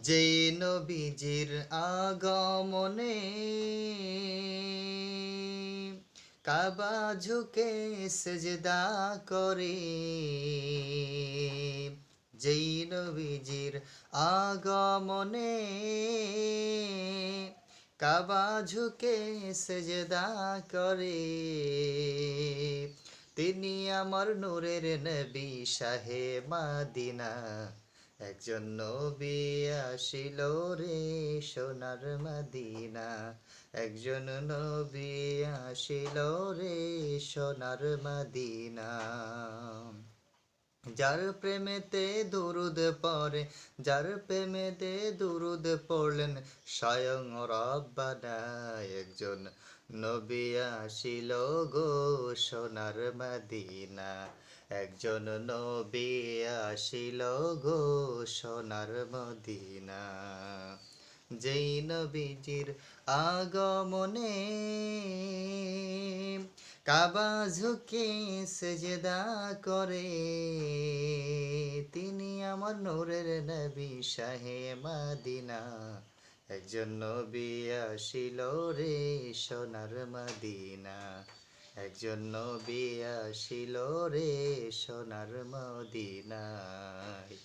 যেই নবীজির আগমনে কাবা ঝুঁকে সেজদা করে, যেই নবীজির আগমনে কাবা ঝুঁকে সেজদা করে, তিনি আমার নূরের নবী শাহে মাদিনা। একজন নবী আসিল রে সোনার মদিনা, একজন নবী আসিল রে সোনার মদিনা। যার প্রেমেতে দুরুদ পড়ে, যার প্রেমেতে দুরুদ পড়লেন স্বয়ং রব্বানা। একজন নবী আসিল গো সোনার মদিনা, একজন নবী আসিল গো সোনার মদিনা। যেই নবীজির আগমনে কাবা ঝুঁকে সেজদা করে, তিনি আমার নূরের নবী শাহে মাদিনা। একজন নবী আসিল রে সোনার মদিনা, একজন নবী আসিল রে সোনার মদিনায়।